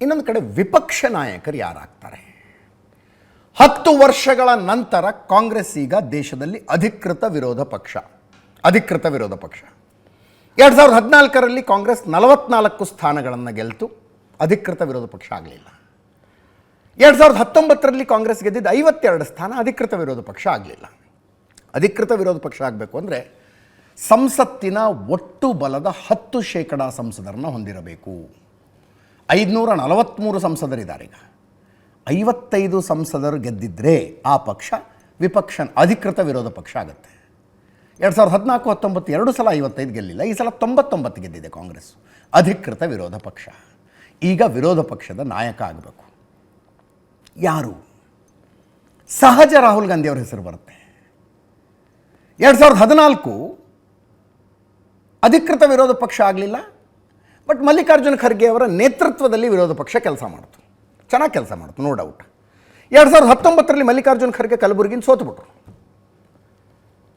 ಇನ್ನೊಂದು ಕಡೆ ವಿಪಕ್ಷ ನಾಯಕರು ಯಾರಾಗ್ತಾರೆ? 10 ವರ್ಷಗಳ ನಂತರ ಕಾಂಗ್ರೆಸ್ ಈಗ ದೇಶದಲ್ಲಿ ಅಧಿಕೃತ ವಿರೋಧ ಪಕ್ಷ. 2014ರಲ್ಲಿ ಕಾಂಗ್ರೆಸ್ 44 ಸ್ಥಾನಗಳನ್ನು ಗೆಲ್ತು, ಅಧಿಕೃತ ವಿರೋಧ ಪಕ್ಷ ಆಗಲಿಲ್ಲ. 2019ರಲ್ಲಿ ಕಾಂಗ್ರೆಸ್ ಗೆದ್ದಿದ್ದು 52 ಸ್ಥಾನ, ಅಧಿಕೃತ ವಿರೋಧ ಪಕ್ಷ ಆಗಲಿಲ್ಲ. ಅಧಿಕೃತ ವಿರೋಧ ಪಕ್ಷ ಆಗಬೇಕು ಅಂದರೆ ಸಂಸತ್ತಿನ ಒಟ್ಟು ಬಲದ 10% ಸಂಸದರನ್ನು ಹೊಂದಿರಬೇಕು. 543 ಸಂಸದರಿದ್ದಾರೆ. ಈಗ 55 ಸಂಸದರು ಗೆದ್ದಿದ್ದರೆ ಆ ಪಕ್ಷ ಅಧಿಕೃತ ವಿರೋಧ ಪಕ್ಷ ಆಗುತ್ತೆ. 2014-19 2 ಸಲ 55 ಗೆಲ್ಲಿಲ್ಲ, ಈ ಸಲ 99 ಗೆದ್ದಿದೆ ಕಾಂಗ್ರೆಸ್, ಅಧಿಕೃತ ವಿರೋಧ ಪಕ್ಷ. ಈಗ ವಿರೋಧ ಪಕ್ಷದ ನಾಯಕ ಆಗಬೇಕು. ಯಾರು? ಸಹಜ ರಾಹುಲ್ ಗಾಂಧಿ ಅವರ ಹೆಸರು ಬರುತ್ತೆ. 2014 ಅಧಿಕೃತ ವಿರೋಧ ಪಕ್ಷ ಆಗಲಿಲ್ಲ, ಬಟ್ ಮಲ್ಲಿಕಾರ್ಜುನ ಖರ್ಗೆ ಅವರ ನೇತೃತ್ವದಲ್ಲಿ ವಿರೋಧ ಪಕ್ಷ ಕೆಲಸ ಮಾಡಿತು, ಚೆನ್ನಾಗಿ ಕೆಲಸ ಮಾಡಿತು, ನೋ ಡೌಟ್. 2019ರಲ್ಲಿ ಮಲ್ಲಿಕಾರ್ಜುನ ಖರ್ಗೆ ಕಲಬುರಗಿನ ಸೋತುಬಿಟ್ರು,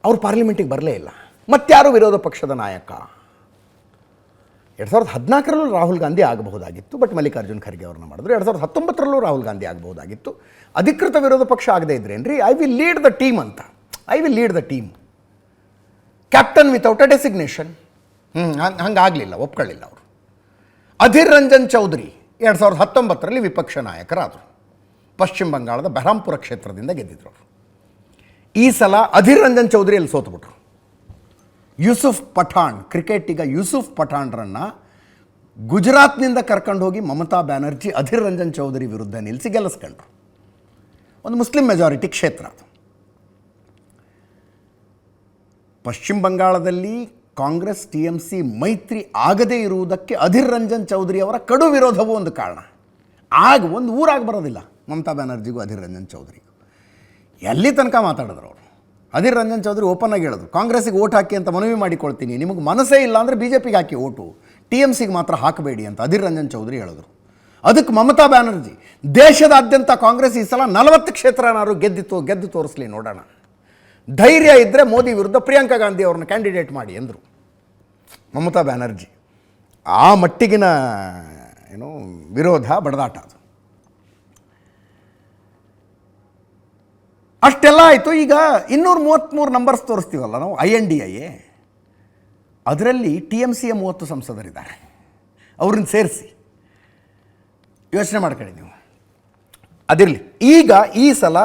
ಅವರು ಪಾರ್ಲಿಮೆಂಟಿಗೆ ಬರಲೇ ಇಲ್ಲ. ಮತ್ತಾರು ವಿರೋಧ ಪಕ್ಷದ ನಾಯಕ? 2014ರಲ್ಲೂ ರಾಹುಲ್ ಗಾಂಧಿ ಆಗಬಹುದಾಗಿತ್ತು, ಬಟ್ ಮಲ್ಲಿಕಾರ್ಜುನ ಖರ್ಗೆ ಅವ್ರನ್ನ ಮಾಡಿದ್ರು. 2019ರಲ್ಲೂ ರಾಹುಲ್ ಗಾಂಧಿ ಆಗಬಹುದಾಗಿತ್ತು. ಅಧಿಕೃತ ವಿರೋಧ ಪಕ್ಷ ಆಗದೇ ಇದ್ರೇನ್ರಿ I will lead the team ಅಂತ. I will lead the team, captain without a designation. ಹಂಗಾಗಲಿಲ್ಲ, ಒಪ್ಕೊಳ್ಳಿಲ್ಲ ಅವರು. ಅಧೀರ್ ರಂಜನ್ ಚೌಧರಿ 2019ರಲ್ಲಿ ವಿಪಕ್ಷ ನಾಯಕರಾದರು. ಪಶ್ಚಿಮ ಬಂಗಾಳದ ಬೆಹರಾಂಪುರ ಕ್ಷೇತ್ರದಿಂದ ಗೆದ್ದಿದ್ರು ಅವರು. ಈ ಸಲ ಅಧೀರ್ ರಂಜನ್ ಚೌಧರಿಯಲ್ಲಿ ಸೋತುಬಿಟ್ರು. ಯೂಸುಫ್ ಪಠಾಣ್, ಕ್ರಿಕೆಟಿಗ ಯೂಸುಫ್ ಪಠಾಣ್ರನ್ನು ಗುಜರಾತ್ನಿಂದ ಕರ್ಕೊಂಡು ಹೋಗಿ ಮಮತಾ ಬ್ಯಾನರ್ಜಿ ಅಧೀರ್ ರಂಜನ್ ಚೌಧರಿ ವಿರುದ್ಧ ನಿಲ್ಲಿಸಿ ಗೆಲ್ಲಿಸ್ಕೊಂಡ್ರು. ಒಂದು ಮುಸ್ಲಿಂ ಮೆಜಾರಿಟಿ ಕ್ಷೇತ್ರ ಅದು. ಪಶ್ಚಿಮ ಬಂಗಾಳದಲ್ಲಿ ಕಾಂಗ್ರೆಸ್ TMC ಮೈತ್ರಿ ಆಗದೇ ಇರುವುದಕ್ಕೆ ಅಧೀರ್ ರಂಜನ್ ಚೌಧರಿ ಅವರ ಕಡು ವಿರೋಧವೂ ಒಂದು ಕಾರಣ. ಆಗ ಒಂದು ಊರಾಗಿ ಬರೋದಿಲ್ಲ ಮಮತಾ ಬ್ಯಾನರ್ಜಿಗೂ ಅಧೀರ್ ರಂಜನ್ ಚೌಧರಿಗೂ. ಎಲ್ಲಿ ತನಕ ಮಾತಾಡಿದ್ರು ಅವರು. ಅಧೀರ್ ರಂಜನ್ ಚೌಧರಿ ಓಪನ್ ಆಗಿ ಹೇಳಿದ್ರು, ಕಾಂಗ್ರೆಸ್ಸಿಗೆ ಓಟ್ ಹಾಕಿ ಅಂತ ಮನವಿ ಮಾಡಿಕೊಳ್ತೀನಿ, ನಿಮಗೆ ಮನಸ್ಸೇ ಇಲ್ಲ ಅಂದರೆ BJPಗೆ ಹಾಕಿ ಓಟು, TMCಗೆ ಮಾತ್ರ ಹಾಕಬೇಡಿ ಅಂತ ಅಧೀರ್ ರಂಜನ್ ಚೌಧರಿ ಹೇಳಿದ್ರು. ಅದಕ್ಕೆ ಮಮತಾ ಬ್ಯಾನರ್ಜಿ, ದೇಶದಾದ್ಯಂತ ಕಾಂಗ್ರೆಸ್ ಈ ಸಲ 40 ಕ್ಷೇತ್ರನಾರು ಗೆದ್ದು ತೋರಿಸಲಿ ನೋಡೋಣ, ಧೈರ್ಯ ಇದ್ದರೆ ಮೋದಿ ವಿರುದ್ಧ ಪ್ರಿಯಾಂಕಾ ಗಾಂಧಿ ಅವ್ರನ್ನ ಕ್ಯಾಂಡಿಡೇಟ್ ಮಾಡಿ ಎಂದರು ಮಮತಾ ಬ್ಯಾನರ್ಜಿ. ಆ ಮಟ್ಟಿಗಿನ ವಿರೋಧ, ಬಡದಾಟ ಅದು. ಅಷ್ಟೆಲ್ಲ ಆಯಿತು. ಈಗ 233 ನಂಬರ್ಸ್ ತೋರಿಸ್ತೀವಲ್ಲ ನಾವು, INDIA, ಅದರಲ್ಲಿ TMCಯ 30 ಸಂಸದರಿದ್ದಾರೆ. ಅವ್ರನ್ನ ಸೇರಿಸಿ ಯೋಚನೆ ಮಾಡ್ಕೊಳ್ಳಿ ನೀವು. ಅದಿರಲಿ. ಈಗ ಈ ಸಲ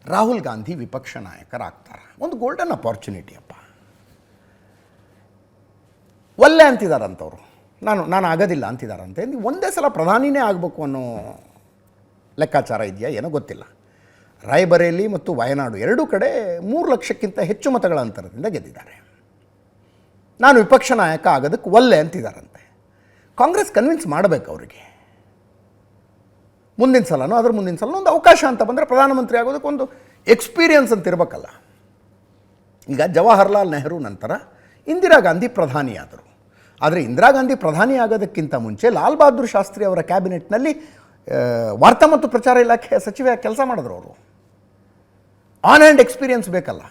ರಾಹುಲ್ ಗಾಂಧಿ ವಿಪಕ್ಷ ನಾಯಕರಾಗ್ತಾರೆ. ಒಂದು ಗೋಲ್ಡನ್ ಅಪಾರ್ಚುನಿಟಿ ಅಪ್ಪ. ಒಲ್ಲೆ ಅಂತಿದ್ದಾರಂಥವ್ರು, ನಾನು ಆಗೋದಿಲ್ಲ ಅಂತಿದ್ದಾರಂತೆ. ಒಂದೇ ಸಲ ಪ್ರಧಾನಿನೇ ಆಗಬೇಕು ಅನ್ನೋ ಲೆಕ್ಕಾಚಾರ ಇದೆಯಾ ಏನೋ ಗೊತ್ತಿಲ್ಲ. ರಾಯ್ಬರೇಲಿ ಮತ್ತು ವಯನಾಡು ಎರಡೂ ಕಡೆ 3 ಲಕ್ಷಕ್ಕಿಂತ ಹೆಚ್ಚು ಮತಗಳ ಅಂತರದಿಂದ ಗೆದ್ದಿದ್ದಾರೆ. ನಾನು ವಿಪಕ್ಷ ನಾಯಕ ಆಗೋದಕ್ಕೆ ಒಲ್ಲೆ ಅಂತಿದ್ದಾರಂತೆ. ಕಾಂಗ್ರೆಸ್ ಕನ್ವಿನ್ಸ್ ಮಾಡಬೇಕು ಅವರಿಗೆ. ಮುಂದಿನ ಸಲನೋ ಅದ್ರ ಮುಂದಿನ ಸಲ ಒಂದು ಅವಕಾಶ ಅಂತ ಬಂದರೆ ಪ್ರಧಾನಮಂತ್ರಿ ಆಗೋದಕ್ಕೆ ಒಂದು ಎಕ್ಸ್ಪೀರಿಯನ್ಸ್ ಅಂತ ಇರಬೇಕಲ್ಲ. ಈಗ ಜವಾಹರ್ಲಾಲ್ ನೆಹರು ನಂತರ ಇಂದಿರಾ ಗಾಂಧಿ ಪ್ರಧಾನಿ ಆದರು. ಆದರೆ ಇಂದಿರಾ ಗಾಂಧಿ ಪ್ರಧಾನಿ ಆಗೋದಕ್ಕಿಂತ ಮುಂಚೆ ಲಾಲ್ ಬಹದ್ದೂರ್ ಶಾಸ್ತ್ರಿ ಅವರ ಕ್ಯಾಬಿನೆಟ್ನಲ್ಲಿ ವಾರ್ತಾ ಮತ್ತು ಪ್ರಚಾರ ಇಲಾಖೆಯ ಸಚಿವೆಯಾಗಿ ಕೆಲಸ ಮಾಡಿದ್ರು ಅವರು. ಆನ್ ಹ್ಯಾಂಡ್ ಎಕ್ಸ್ಪೀರಿಯನ್ಸ್ ಬೇಕಲ್ಲ.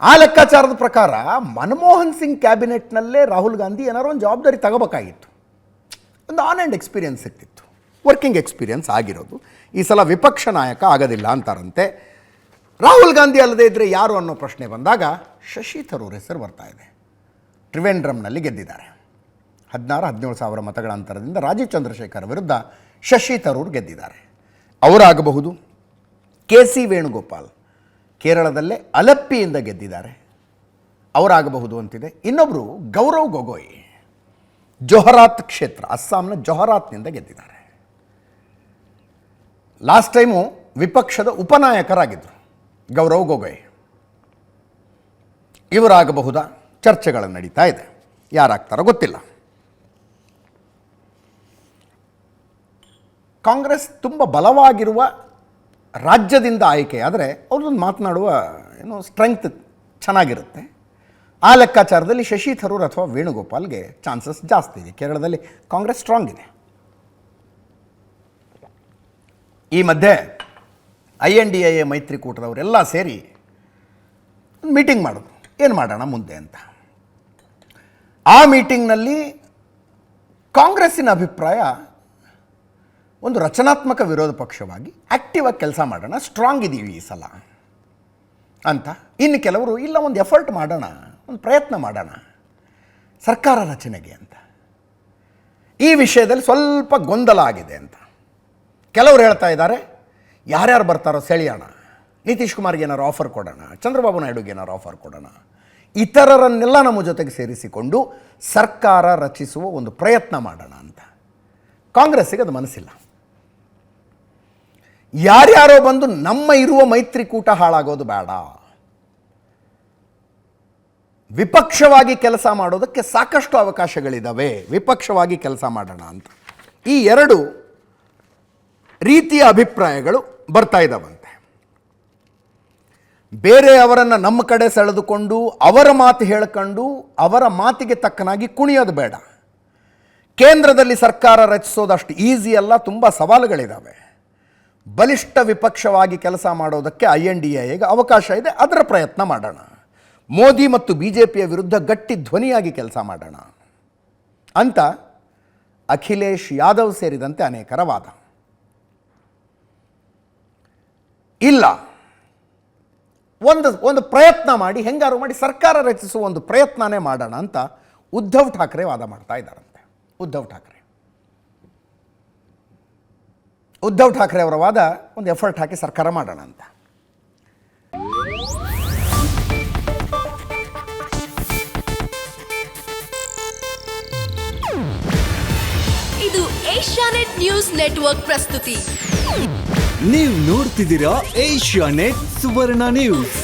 ಆ ಲೆಕ್ಕಾಚಾರದ ಪ್ರಕಾರ ಮನಮೋಹನ್ ಸಿಂಗ್ ಕ್ಯಾಬಿನೆಟ್ನಲ್ಲೇ ರಾಹುಲ್ ಗಾಂಧಿ ಏನಾರು ಒಂದು ಜವಾಬ್ದಾರಿ ತಗೋಬೇಕಾಗಿತ್ತು. ಒಂದು ಆನ್ ಹ್ಯಾಂಡ್ ಎಕ್ಸ್ಪೀರಿಯನ್ಸ್ ಸಿಗ್ತಿತ್ತು, ವರ್ಕಿಂಗ್ ಎಕ್ಸ್ಪೀರಿಯನ್ಸ್ ಆಗಿರೋದು. ಈ ಸಲ ವಿಪಕ್ಷ ನಾಯಕ ಆಗೋದಿಲ್ಲ ಅಂತಾರಂತೆ. ರಾಹುಲ್ ಗಾಂಧಿ ಅಲ್ಲದೇ ಇದ್ದರೆ ಯಾರು ಅನ್ನೋ ಪ್ರಶ್ನೆ ಬಂದಾಗ ಶಶಿ ಥರೂರ್ ಹೆಸರು ಬರ್ತಾ ಇದೆ. ತ್ರಿವೇಂದ್ರಂನಲ್ಲಿ ಗೆದ್ದಿದ್ದಾರೆ. 16-17 ಸಾವಿರ ಮತಗಳ ಅಂತರದಿಂದ ರಾಜೀವ್ ಚಂದ್ರಶೇಖರ್ ವಿರುದ್ಧ ಶಶಿ ಥರೂರ್ ಗೆದ್ದಿದ್ದಾರೆ. ಅವರಾಗಬಹುದು. KC ವೇಣುಗೋಪಾಲ್ ಕೇರಳದಲ್ಲೇ ಅಲಪ್ಪಿಯಿಂದ ಗೆದ್ದಿದ್ದಾರೆ, ಅವರಾಗಬಹುದು ಅಂತಿದೆ. ಇನ್ನೊಬ್ಬರು ಗೌರವ್ ಗೊಗೋಯ್ ಜೊಹರಾತ್ ಕ್ಷೇತ್ರ, ಅಸ್ಸಾಂನ ಜೊಹರಾತ್ನಿಂದ ಗೆದ್ದಿದ್ದಾರೆ. ಲಾಸ್ಟ್ ಟೈಮು ವಿಪಕ್ಷದ ಉಪನಾಯಕರಾಗಿದ್ದರು ಗೌರವ್ ಗೊಗೋಯ್. ಇವರಾಗಬಹುದಾ? ಚರ್ಚೆಗಳು ನಡೀತಾ ಇದೆ. ಯಾರಾಗ್ತಾರೋ ಗೊತ್ತಿಲ್ಲ. ಕಾಂಗ್ರೆಸ್ ತುಂಬ ಬಲವಾಗಿರುವ ರಾಜ್ಯದಿಂದ ಆಯ್ಕೆ ಆದರೆ ಅವ್ರದ್ದೊಂದು ಮಾತನಾಡುವ ಸ್ಟ್ರೆಂಗ್ತ್ ಚೆನ್ನಾಗಿರುತ್ತೆ. ಆ ಲೆಕ್ಕಾಚಾರದಲ್ಲಿ ಶಶಿ ಥರೂರ್ ಅಥವಾ ವೇಣುಗೋಪಾಲ್ಗೆ ಚಾನ್ಸಸ್ ಜಾಸ್ತಿ ಇದೆ. ಕೇರಳದಲ್ಲಿ ಕಾಂಗ್ರೆಸ್ ಸ್ಟ್ರಾಂಗ್ ಇದೆ. ಈ ಮಧ್ಯೆ INDIA ಮೈತ್ರಿಕೂಟದವರೆಲ್ಲ ಸೇರಿ ಮೀಟಿಂಗ್ ಮಾಡಿದ್ರು, ಏನು ಮಾಡೋಣ ಮುಂದೆ ಅಂತ. ಆ ಮೀಟಿಂಗ್ನಲ್ಲಿ ಕಾಂಗ್ರೆಸ್ಸಿನ ಅಭಿಪ್ರಾಯ ಒಂದು ರಚನಾತ್ಮಕ ವಿರೋಧ ಪಕ್ಷವಾಗಿ ಆ್ಯಕ್ಟಿವ್ ಆಗಿ ಕೆಲಸ ಮಾಡೋಣ, ಸ್ಟ್ರಾಂಗ್ ಇದ್ದೀವಿ ಈ ಸಲ ಅಂತ. ಇನ್ನು ಕೆಲವರು ಇಲ್ಲ, ಒಂದು ಎಫರ್ಟ್ ಮಾಡೋಣ, ಒಂದು ಪ್ರಯತ್ನ ಮಾಡೋಣ ಸರ್ಕಾರ ರಚನೆಗೆ ಅಂತ. ಈ ವಿಷಯದಲ್ಲಿ ಸ್ವಲ್ಪ ಗೊಂದಲ ಆಗಿದೆ ಅಂತ ಕೆಲವರು ಹೇಳ್ತಾ ಇದ್ದಾರೆ. ಯಾರ್ಯಾರು ಬರ್ತಾರೋ ಸೆಳೆಯೋಣ, ನಿತೀಶ್ ಕುಮಾರ್ಗೆ ಏನಾರು ಆಫರ್ ಕೊಡೋಣ, ಚಂದ್ರಬಾಬು ನಾಯ್ಡುಗೆ ಏನಾರು ಆಫರ್ ಕೊಡೋಣ, ಇತರರನ್ನೆಲ್ಲ ನಮ್ಮ ಜೊತೆಗೆ ಸೇರಿಸಿಕೊಂಡು ಸರ್ಕಾರ ರಚಿಸುವ ಒಂದು ಪ್ರಯತ್ನ ಮಾಡೋಣ ಅಂತ. ಕಾಂಗ್ರೆಸ್ಸಿಗೆ ಅದು ಮನಸ್ಸಿಲ್ಲ. ಯಾರ್ಯಾರೋ ಬಂದು ನಮ್ಮ ಇರುವ ಮೈತ್ರಿಕೂಟ ಹಾಳಾಗೋದು ಬೇಡ, ವಿಪಕ್ಷವಾಗಿ ಕೆಲಸ ಮಾಡೋದಕ್ಕೆ ಸಾಕಷ್ಟು ಅವಕಾಶಗಳಿದ್ದಾವೆ, ವಿಪಕ್ಷವಾಗಿ ಕೆಲಸ ಮಾಡೋಣ ಅಂತ ಈ ಎರಡು ರೀತಿಯ ಅಭಿಪ್ರಾಯಗಳು ಬರ್ತಾ ಇದ್ದಾವಂತೆ. ಬೇರೆಯವರನ್ನು ನಮ್ಮ ಕಡೆ ಸೆಳೆದುಕೊಂಡು ಅವರ ಮಾತು ಹೇಳ್ಕೊಂಡು ಅವರ ಮಾತಿಗೆ ತಕ್ಕನಾಗಿ ಕುಣಿಯೋದು ಬೇಡ. ಕೇಂದ್ರದಲ್ಲಿ ಸರ್ಕಾರ ರಚಿಸೋದಷ್ಟು ಈಸಿ ಅಲ್ಲ, ತುಂಬ ಸವಾಲುಗಳಿದ್ದಾವೆ. ಬಲಿಷ್ಠ ವಿಪಕ್ಷವಾಗಿ ಕೆಲಸ ಮಾಡೋದಕ್ಕೆ INDAಗೆ ಅವಕಾಶ ಇದೆ, ಅದರ ಪ್ರಯತ್ನ ಮಾಡೋಣ. ಮೋದಿ ಮತ್ತು BJPಯ ವಿರುದ್ಧ ಗಟ್ಟಿ ಧ್ವನಿಯಾಗಿ ಕೆಲಸ ಮಾಡೋಣ ಅಂತ ಅಖಿಲೇಶ್ ಯಾದವ್ ಸೇರಿದಂತೆ ಅನೇಕರ ವಾದ. ಇಲ್ಲ, ಒಂದು ಪ್ರಯತ್ನ ಮಾಡಿ, ಹೆಂಗಾರು ಮಾಡಿ ಸರ್ಕಾರ ರಚಿಸುವ ಒಂದು ಪ್ರಯತ್ನನೇ ಮಾಡೋಣ ಅಂತ ಉದ್ಧವ್ ಠಾಕ್ರೆ ವಾದ ಮಾಡ್ತಾ ಇದ್ದಾರಂತೆ. ಉದ್ಧವ್ ಠಾಕ್ರೆ ಅವರ ವಾದ ಒಂದು ಎಫರ್ಟ್ ಹಾಕಿ ಸರ್ಕಾರ ಮಾಡೋಣ ಅಂತ. ಇದು ಏಷ್ಯಾನೆಟ್ ನ್ಯೂಸ್ ನೆಟ್ವರ್ಕ್ ಪ್ರಸ್ತುತಿ. ನೀವು ನೋಡ್ತಿದ್ದೀರಾ ಏಷ್ಯಾನೆಟ್ ಸುವರ್ಣ ನ್ಯೂಸ್.